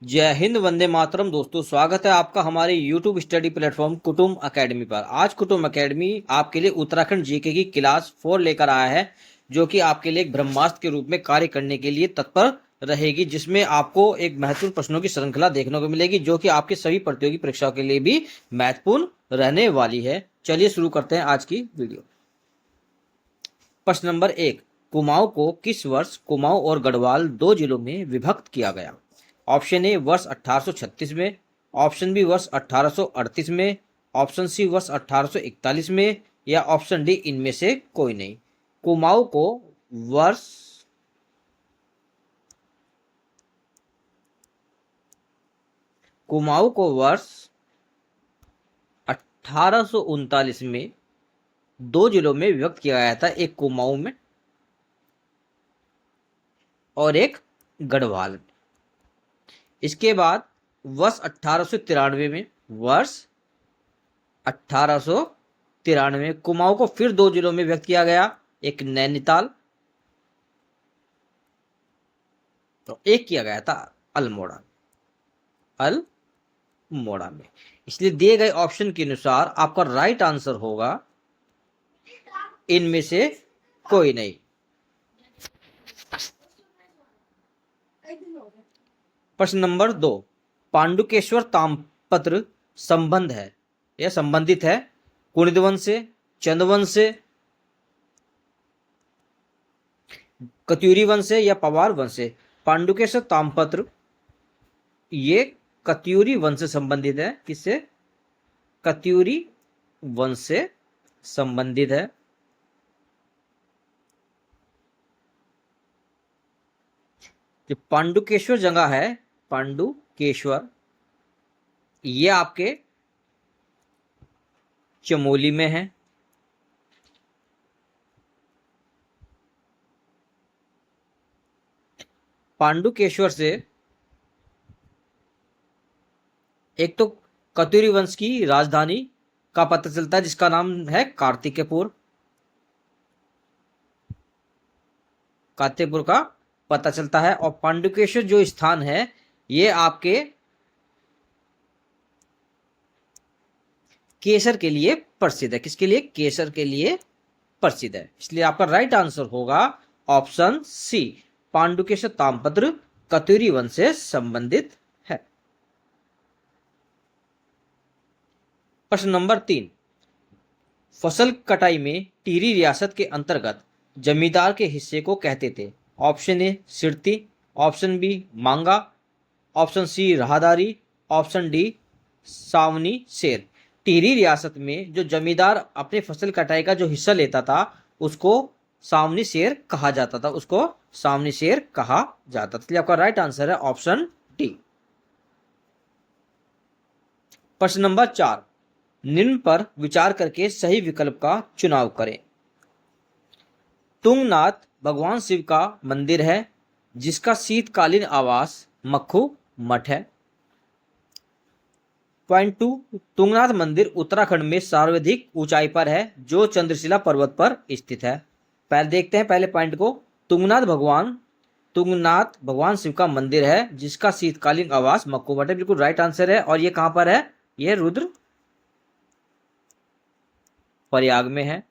जय हिंद, वंदे मातरम। दोस्तों, स्वागत है आपका हमारे YouTube स्टडी प्लेटफॉर्म कुटुंब अकेडमी पर। आज कुटुंब अकेडमी आपके लिए उत्तराखंड जीके की क्लास 4 लेकर आया है, जो कि आपके लिए एक ब्रह्मास्त्र के रूप में कार्य करने के लिए तत्पर रहेगी, जिसमें आपको एक महत्वपूर्ण प्रश्नों की श्रृंखला देखने को मिलेगी, जो कि आपके सभी प्रतियोगी परीक्षाओं के लिए भी महत्वपूर्ण रहने वाली है। चलिए शुरू करते हैं आज की वीडियो। प्रश्न नंबर 1, कुमाऊं को किस वर्ष कुमाऊं और गढ़वाल दो जिलों में विभक्त किया गया? ऑप्शन ए वर्ष 1836 में, ऑप्शन बी वर्ष 1838 में, ऑप्शन सी वर्ष 1841 में, या ऑप्शन डी इनमें से कोई नहीं। कुमाऊं को वर्ष कुमाऊं को वर्ष 1839 में दो जिलों में विभक्त किया गया था, एक कुमाऊं में और एक गढ़वाल में। इसके बाद वर्ष 1893 में कुमाऊं को फिर दो जिलों में व्यक्त किया गया, एक नैनीताल तो एक किया गया था अल्मोड़ा में। इसलिए दिए गए ऑप्शन के अनुसार आपका राइट आंसर होगा इनमें से कोई नहीं। प्रश्न नंबर 2, पांडुकेश्वर ताम्रपत्र संबंध है या संबंधित है कुणिद वंश से, चंद्रवंश से, कत्यूरी वंश से या पवार वंश से? पांडुकेश्वर ताम्रपत्र ये कत्यूरी वंश से संबंधित है। किससे? कत्यूरी वंश से संबंधित है। जो पांडुकेश्वर जगह है, पांडुकेश्वर, ये आपके चमोली में है। पांडुकेश्वर से एक तो कत्यूरी वंश की राजधानी का पता चलता है, जिसका नाम है कार्तिकेयपुर का पता चलता है। और पांडुकेश्वर जो स्थान है ये आपके केसर के लिए प्रसिद्ध है। किसके लिए? केसर के लिए प्रसिद्ध है। इसलिए आपका राइट आंसर होगा ऑप्शन सी, पांडुकेश्वर ताम्रपत्र कत्यूरी वंश से संबंधित है। प्रश्न नंबर 3, फसल कटाई में टिहरी रियासत के अंतर्गत जमींदार के हिस्से को कहते थे? ऑप्शन ए सिरती, ऑप्शन बी मांगा, ऑप्शन सी राहदारी, ऑप्शन डी सावनी शेर। टिहरी रियासत में जो जमींदार अपने फसल कटाई का जो हिस्सा लेता था उसको सावनी शेर कहा जाता था, इसलिए आपका राइट आंसर है ऑप्शन डी। प्रश्न नंबर 4, निम्न पर विचार करके सही विकल्प का चुनाव करें। तुंगनाथ भगवान शिव का मंदिर है, जिसका शीतकालीन आवास मक्खू मठ है। पॉइंट 2, तुंगनाथ मंदिर उत्तराखंड में सर्वाधिक ऊंचाई पर है, जो चंद्रशिला पर्वत पर स्थित है। पहले देखते हैं पहले पॉइंट को। तुंगनाथ भगवान शिव का मंदिर है, जिसका शीतकालीन आवास मक्खू मठ है। बिल्कुल राइट आंसर है। और ये कहां पर है? ये रुद्र प्रयाग में है।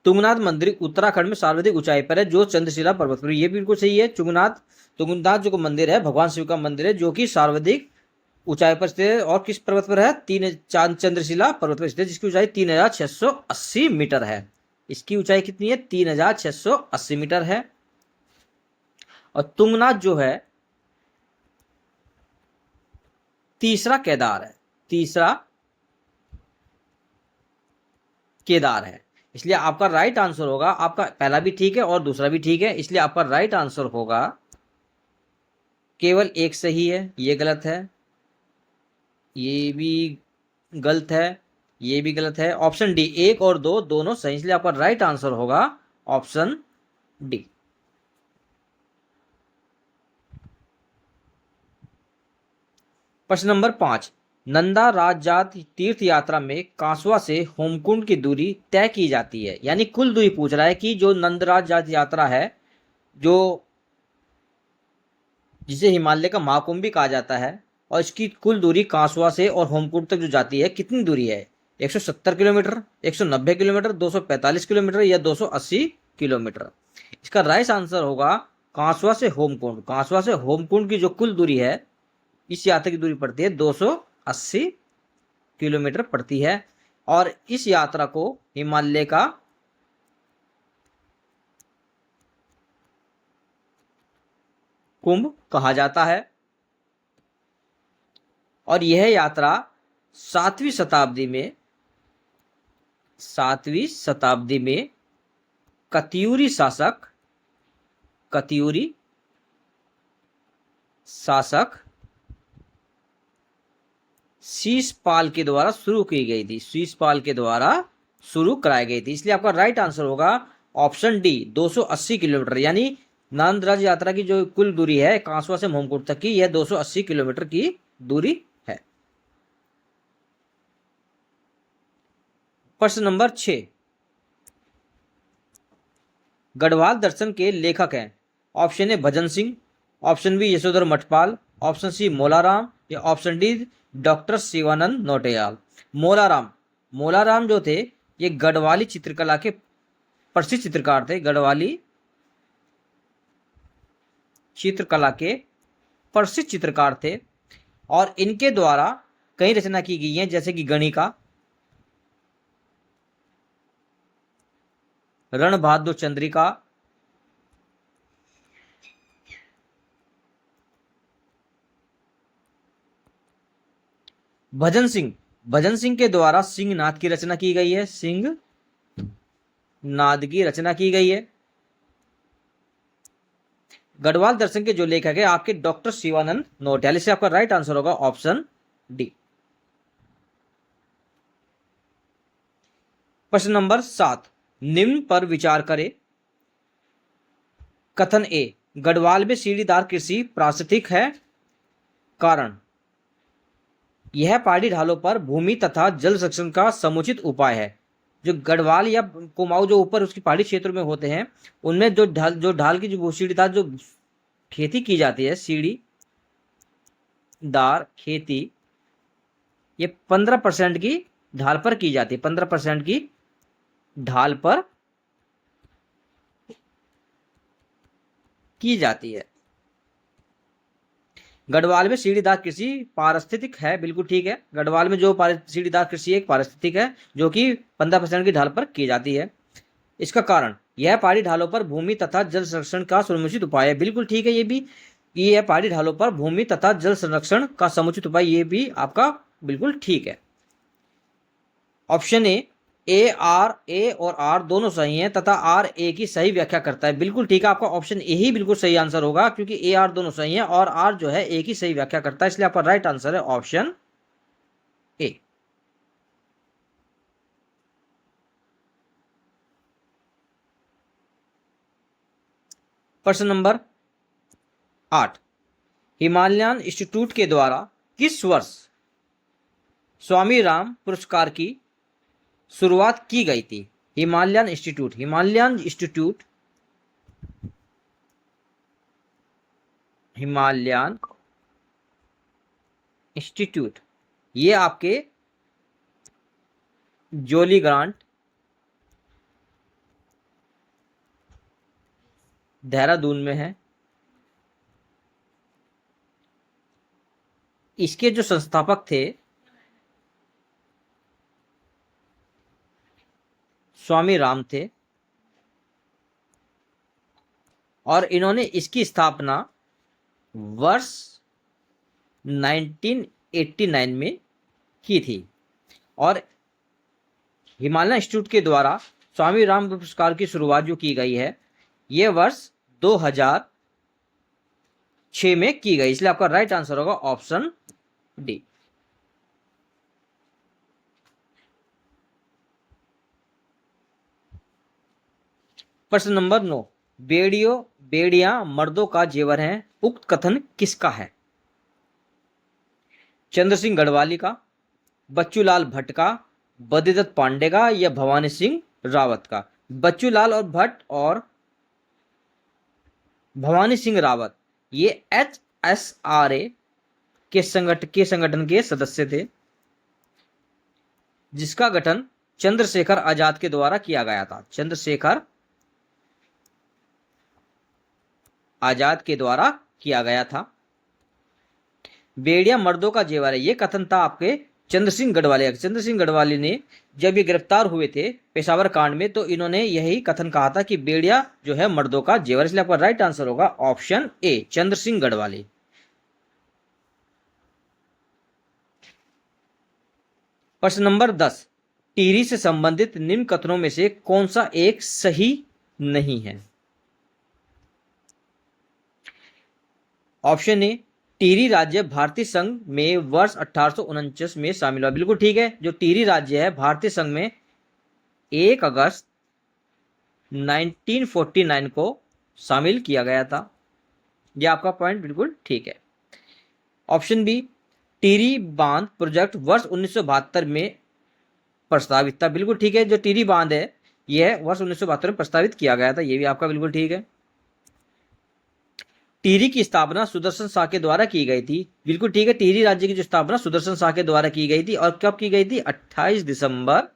तुंगनाथ मंदिर उत्तराखंड में सर्वाधिक ऊंचाई पर है, जो चंद्रशिला पर्वत पर। ये बिल्कुल सही है। तुंगनाथ जो मंदिर है भगवान शिव का मंदिर है, जो कि सर्वाधिक ऊंचाई पर स्थित है। और किस पर्वत पर है? चंद्रशिला पर्वत पर स्थित है, जिसकी ऊंचाई 3680 मीटर है। इसकी ऊंचाई कितनी है? 3680 मीटर है। और तुंगनाथ जो है तीसरा केदार है। इसलिए आपका राइट आंसर होगा, आपका पहला भी ठीक है और दूसरा भी ठीक है, इसलिए आपका राइट आंसर होगा, केवल एक सही है, ये गलत है, ये भी गलत है, ये भी गलत है। ऑप्शन डी 1 और 2 दोनों सही, इसलिए आपका राइट आंसर होगा ऑप्शन डी। प्रश्न नंबर 5, नंदा राजजात तीर्थ यात्रा में कांसवा से होमकुंड की दूरी तय की जाती है। यानी कुल दूरी पूछ रहा है कि जो नंदराज जात यात्रा है, जो जिसे हिमालय का महाकुंभ भी कहा जाता है। और इसकी कुल दूरी कांसवा से और होमकुंड तक जो जाती है कितनी दूरी है? 170 किलोमीटर, 190 किलोमीटर, 245 किलोमीटर या 280 किलोमीटर। इसका राइट आंसर होगा कांसवा से होमकुंड। कांसवा से होमकुंड की जो कुल दूरी है, इस यात्रा की दूरी पड़ती है 280 किलोमीटर पड़ती है। और इस यात्रा को हिमालय का कुंभ कहा जाता है। और यह यात्रा 7वीं शताब्दी में कत्यूरी शासक शीशपाल के द्वारा शुरू की गई थी। शीशपाल के द्वारा शुरू कराई गई थी। इसलिए आपका राइट आंसर होगा ऑप्शन डी, 280 किलोमीटर। यानी नंदराज यात्रा की जो कुल दूरी है कांसवा से होमकुंड तक की, यह 280 किलोमीटर की दूरी है। प्रश्न नंबर 6, गढ़वाल दर्शन के लेखक हैं। Option A Bhajan Singh, option B Yashodhar Mathpal, option C Molaram या option D doctor Shivanand Nautiyal. Molaram जो थे ये गढ़वाली चित्रकला के प्रसिद्ध चित्रकार थे। गढ़वाली चित्रकला के प्रसिद्ध चित्रकार थे और इनके द्वारा कई रचना की गई हैं, जैसे कि गणिका, रणभाद्य चंद्रिका, भजन सिंह के द्वारा सिंहनाद की रचना की गई है। सिंहनाद की रचना की गई है। गढ़वाल दर्शन के जो लेखक है आपके डॉक्टर शिवानंद नौटियाल। इससे आपका राइट आंसर होगा ऑप्शन डी। प्रश्न नंबर 7, निम्न पर विचार करें। कथन ए, गढ़वाल में सीढ़ीदार कृषि प्राकृतिक है। कारण, यह पहाड़ी ढालों पर भूमि तथा जल संरक्षण का समुचित उपाय है। जो गढ़वाल या कुमाऊं जो ऊपर उसकी पहाड़ी क्षेत्र में होते हैं, उनमें जो ढाल की जो सीढ़ीदार जो खेती की जाती है, सीढ़ीदार खेती, ये 15% की ढाल पर की जाती है। 15% की ढाल पर की जाती है। गढ़वाल में सीढ़ीदार कृषि पारिस्थितिक है, बिल्कुल ठीक है। गढ़वाल में जो सीढ़ीदार कृषि एक पारिस्थितिक है जो कि 15% की ढाल पर की जाती है। इसका कारण, यह पहाड़ी ढालों पर भूमि तथा जल संरक्षण का समुचित उपाय है, बिल्कुल ठीक है। ये है पहाड़ी ढालों पर भूमि तथा जल संरक्षण का समुचित उपाय, ये भी आपका बिल्कुल ठीक है। ऑप्शन ए और आर दोनों सही हैं तथा आर ए की सही व्याख्या करता है, बिल्कुल ठीक है। आपका ऑप्शन ए ही बिल्कुल सही आंसर होगा, क्योंकि ए आर दोनों सही हैं और आर जो है ए की सही व्याख्या करता है। इसलिए आपका राइट आंसर है ऑप्शन ए। प्रश्न नंबर 8, हिमालयन इंस्टीट्यूट के द्वारा किस वर्ष स्वामी राम पुरस्कार की शुरुआत की गई थी? हिमालयन इंस्टीट्यूट ये आपके जोली ग्रांट, देहरादून में है। इसके जो संस्थापक थे स्वामी राम थे और इन्होंने इसकी स्थापना वर्ष 1989 में की थी। और हिमालयन इंस्टीट्यूट के द्वारा स्वामी राम पुरस्कार की शुरुआत जो की गई है, यह वर्ष 2006 में की गई। इसलिए आपका राइट आंसर होगा ऑप्शन डी। प्रश्न नंबर 9, बेड़ियां मर्दों का जेवर है, उक्त कथन किसका है? चंद्र सिंह गढ़वाली का, बच्चूलाल भट्ट का, बद्रीदत्त पांडे का या भवानी सिंह रावत का? बच्चूलाल और भट्ट और भवानी सिंह रावत ये SRA के संगठन के सदस्य थे, जिसका गठन चंद्रशेखर आजाद के द्वारा किया गया था। चंद्रशेखर आजाद के द्वारा किया गया था। भेड़िया मर्दों का जेवर है, ये कथन था आपके चंद्र सिंह गढ़वाली। चंद्र सिंह गढ़वाली ने जब ये गिरफ्तार हुए थे पेशावर कांड में, तो इन्होंने यही कथन कहा था कि भेड़िया जो है मर्दों का जेवर। इसलिए आपका राइट आंसर होगा ऑप्शन ए, चंद्र सिंह गढ़वाली। प्रश्न नंबर 10, टिहरी से संबंधित निम्न कथनों में से कौन सा एक सही नहीं है? ऑप्शन ए, टिहरी राज्य भारतीय संघ में वर्ष 1849 में शामिल हुआ। बिल्कुल ठीक है, जो टिहरी राज्य है भारतीय संघ में 1 अगस्त 1949 को शामिल किया गया था। यह आपका पॉइंट बिल्कुल ठीक है। ऑप्शन बी, टिहरी बांध प्रोजेक्ट वर्ष 1972 में प्रस्तावित था। बिल्कुल ठीक है, जो टिहरी बांध है यह वर्ष 1972 में प्रस्तावित किया गया था। यह भी आपका बिल्कुल ठीक है। टिहरी की स्थापना सुदर्शन शाह के द्वारा की गई थी। बिल्कुल ठीक है, टिहरी राज्य की जो स्थापना सुदर्शन शाह के द्वारा की गई थी, और कब की गई थी? 28 दिसंबर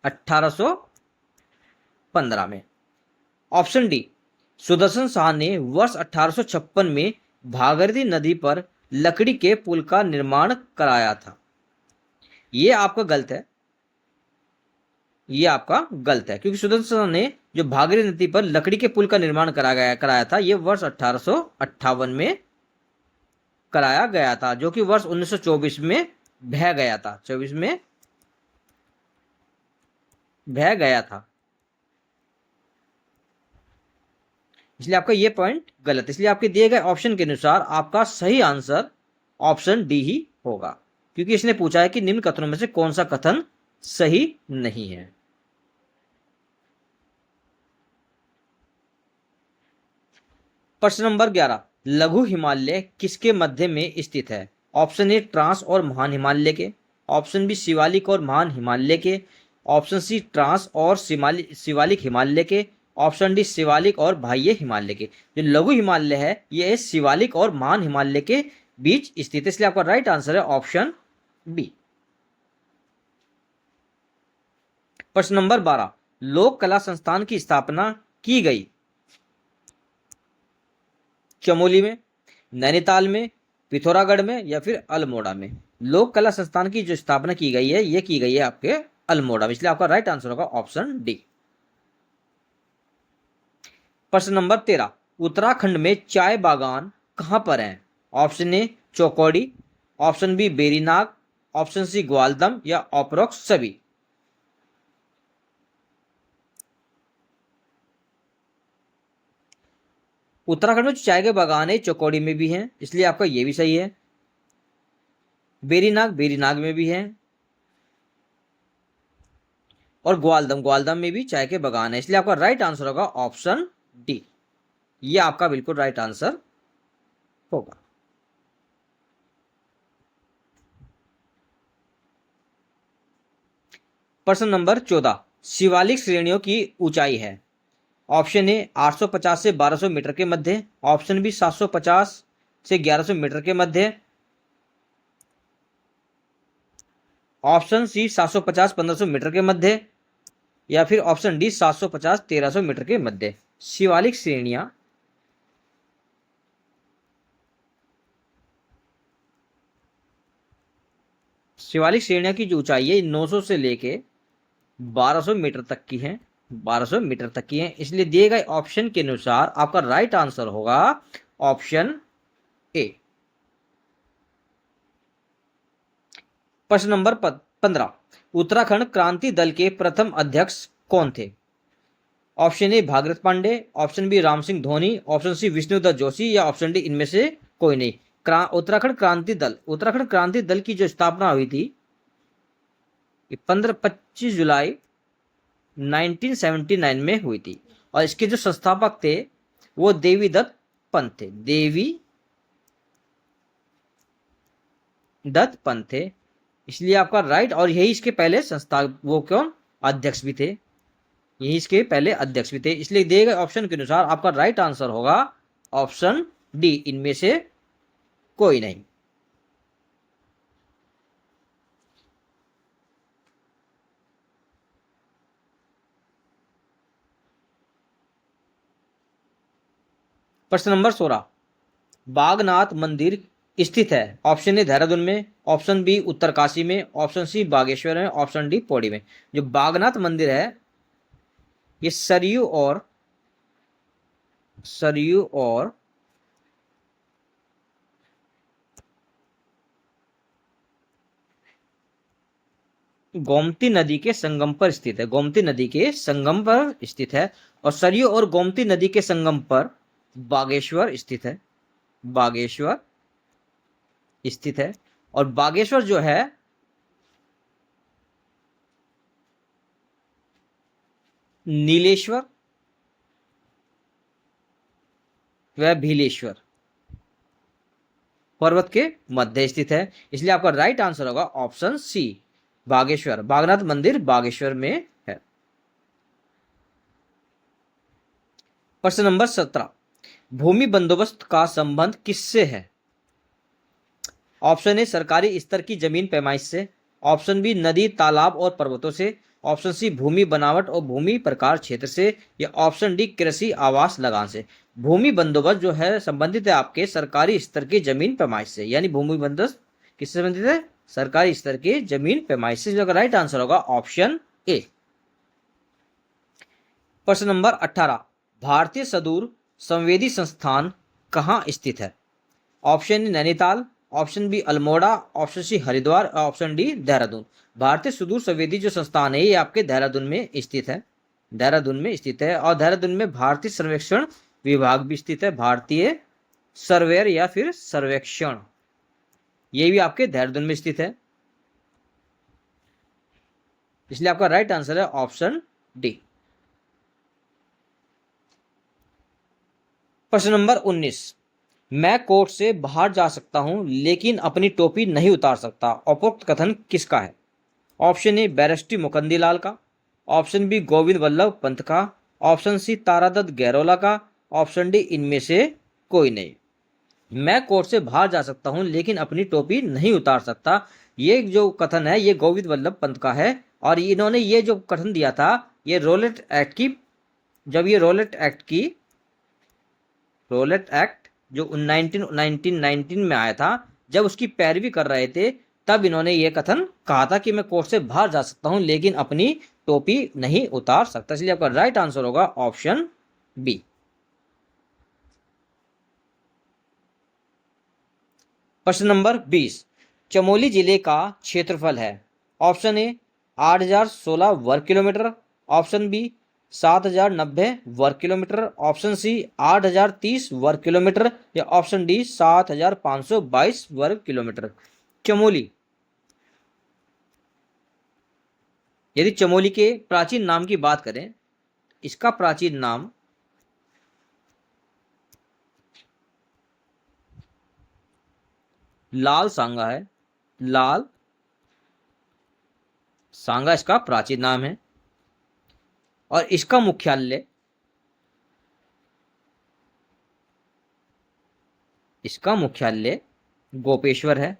1815 में। ऑप्शन डी, सुदर्शन शाह ने वर्ष 1856 में भागीरथी नदी पर लकड़ी के पुल का निर्माण कराया था। ये आपका गलत है, ये आपका गलत है, क्योंकि सुदर्शन शाह ने जो भागीरथी नदी पर लकड़ी के पुल का निर्माण कराया था, यह वर्ष 1858 में कराया गया था, जो कि वर्ष 1924 में बह गया था। 24 में बह गया था, इसलिए आपका ये पॉइंट गलत। इसलिए आपके दिए गए ऑप्शन के अनुसार आपका सही आंसर ऑप्शन डी ही होगा, क्योंकि इसने पूछा है कि निम्न कथनों में से कौन सा कथन सही नहीं है। प्रश्न नंबर 11, लघु हिमालय किसके मध्य में स्थित है? ऑप्शन ए, ट्रांस और महान हिमालय के। ऑप्शन बी, शिवालिक और महान हिमालय के। ऑप्शन सी, ट्रांस और शिवालिक हिमालय के। ऑप्शन डी, शिवालिक और बाह्य हिमालय के। जो लघु हिमालय है यह शिवालिक और महान हिमालय के बीच स्थित है, इसलिए आपका राइट आंसर है ऑप्शन बी। प्रश्न नंबर 12, लोक कला संस्थान की स्थापना की गई चमोली में, नैनीताल में, पिथौरागढ़ में या फिर अल्मोड़ा में? लोक कला संस्थान की जो स्थापना की गई है, यह की गई है आपके अल्मोड़ा में, इसलिए आपका राइट आंसर होगा ऑप्शन डी। प्रश्न नंबर 13, उत्तराखंड में चाय बागान कहां पर हैं? Option A, Chaukori. Option B, Berinag. Option C, Gwaldam या उपरोक्त सभी? उत्तराखंड में जो चाय के बागान है चौकौड़ी में भी हैं, इसलिए आपका ये भी सही है। बेरीनाग में भी है, और ग्वालदम में भी चाय के बागान है, इसलिए आपका राइट आंसर होगा ऑप्शन डी। ये आपका बिल्कुल राइट आंसर होगा। प्रश्न नंबर 14, शिवालिक श्रेणियों की ऊंचाई है। ऑप्शन ए, 850 से 1200 मीटर के मध्य। ऑप्शन बी, 750 से 1100 मीटर के मध्य। ऑप्शन सी, 750 1500 मीटर के मध्य, या फिर ऑप्शन डी, 750 1300 मीटर के मध्य। शिवालिक श्रेणियां की जो ऊंचाई है 900 से लेके 1200 मीटर तक की है, 1200 मीटर तक की है, इसलिए दिए गए ऑप्शन के अनुसार आपका राइट आंसर होगा ऑप्शन ए। प्रश्न नंबर 15, उत्तराखंड क्रांति दल के प्रथम अध्यक्ष कौन थे? Option A, Bhagirath Pande. Option B, Ram Singh Dhoni. Option C, Vishnudutt Joshi, या ऑप्शन डी, इनमें से कोई नहीं। उत्तराखंड क्रांति दल की जो स्थापना हुई थी 25 जुलाई 1979 में हुई थी, और इसके जो संस्थापक थे वो देवी दत्त पंत थे, इसलिए आपका राइट। और यही इसके पहले अध्यक्ष भी थे, इसलिए दिए गए ऑप्शन के अनुसार आपका राइट आंसर होगा ऑप्शन डी इनमें से कोई नहीं। प्रश्न नंबर 16, बागनाथ मंदिर स्थित है। ऑप्शन ए देहरादून में, ऑप्शन बी उत्तरकाशी में, ऑप्शन सी बागेश्वर में, ऑप्शन डी पौड़ी में। जो बागनाथ मंदिर है ये सरयू और गोमती नदी के संगम पर स्थित है। गोमती नदी के संगम पर स्थित है और सरयू और गोमती नदी के संगम पर बागेश्वर स्थित है। बागेश्वर स्थित है और बागेश्वर जो है नीलेश्वर वह भीलेश्वर पर्वत के मध्य स्थित है, इसलिए आपका राइट आंसर होगा ऑप्शन सी बागेश्वर। बागनाथ मंदिर बागेश्वर में है। प्रश्न नंबर 17, भूमि बंदोबस्त का संबंध किससे है। ऑप्शन ए सरकारी स्तर की जमीन पैमाइश से, ऑप्शन बी नदी तालाब और पर्वतों से, ऑप्शन सी भूमि बनावट और भूमि प्रकार क्षेत्र से, या ऑप्शन डी कृषि आवास लगान से। भूमि बंदोबस्त जो है संबंधित है आपके सरकारी स्तर की जमीन पैमाइश से, यानी भूमि बंदोबस्त किससे संबंधित है, सरकारी स्तर की जमीन पैमाइश से। जो राइट आंसर होगा ऑप्शन ए। प्रश्न नंबर 18, भारतीय सुदूर संवेदी संस्थान कहाँ स्थित है। Option A Nainital, option B Almora, option C Haridwar, option D Dehradun. भारतीय सुदूर संवेदी जो संस्थान है ये आपके देहरादून में स्थित है। देहरादून में स्थित है और देहरादून में भारतीय सर्वेक्षण विभाग भी स्थित है। भारतीय सर्वेयर या फिर सर्वेक्षण ये भी आपके देहरादून में स्थित है, इसलिए आपका राइट आंसर है ऑप्शन डी। प्रश्न नंबर 19, मैं कोर्ट से बाहर जा सकता हूं लेकिन अपनी टोपी नहीं उतार सकता, उपरोक्त कथन किसका है। ऑप्शन ए बैरिस्टर मुकंदीलाल का, ऑप्शन बी गोविंद वल्लभ पंत का, ऑप्शन सी तारादत्त गैरोला का, ऑप्शन डी इनमें से कोई नहीं। मैं कोर्ट से बाहर जा सकता हूं लेकिन अपनी टोपी नहीं उतार सकता, ये जो कथन है ये गोविंद वल्लभ पंत का है और इन्होंने ये जो कथन दिया था ये रोलेट एक्ट की, जब ये रोलेट एक्ट जो 1919 में आया था जब उसकी पैरवी कर रहे थे तब इन्होंने ये कथन कहा था कि मैं कोर्ट से बाहर जा सकता हूं लेकिन अपनी टोपी नहीं उतार सकता, इसलिए आपका राइट आंसर होगा ऑप्शन बी। प्रश्न नंबर 20, चमोली जिले का क्षेत्रफल है। ऑप्शन ए 8016 वर्ग किलोमीटर, ऑप्शन बी 7090 वर्ग किलोमीटर, ऑप्शन सी 8030 वर्ग किलोमीटर, या ऑप्शन डी 7522 वर्ग किलोमीटर। चमोली, यदि चमोली के प्राचीन नाम की बात करें, इसका प्राचीन नाम लाल सांगा है। लाल सांगा इसका प्राचीन नाम है और इसका मुख्यालय गोपेश्वर है।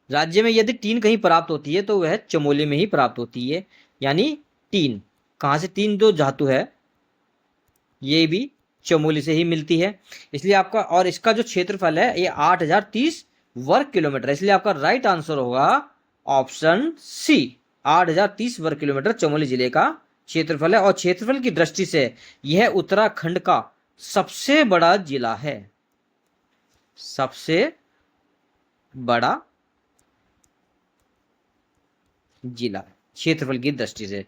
राज्य में यदि टीन कहीं प्राप्त होती है तो वह चमोली में ही प्राप्त होती है, यानी टीन कहां से, टीन जो धातु है ये भी चमोली से ही मिलती है, इसलिए आपका, और इसका जो क्षेत्रफल है ये 8030 वर्ग किलोमीटर, इसलिए आपका राइट आंसर होगा ऑप्शन सी 8030 वर्ग किलोमीटर चमोली जिले का क्षेत्रफल है। और क्षेत्रफल की दृष्टि से यह उत्तराखंड का सबसे बड़ा जिला है, सबसे बड़ा जिला क्षेत्रफल की दृष्टि से।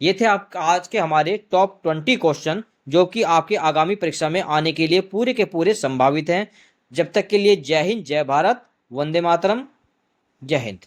ये थे आप आज के हमारे टॉप 20 क्वेश्चन जो कि आपके आगामी परीक्षा में आने के लिए पूरे के पूरे संभावित हैं। जब तक के लिए जय हिंद, जय भारत, वंदे मातरम, जय हिंद।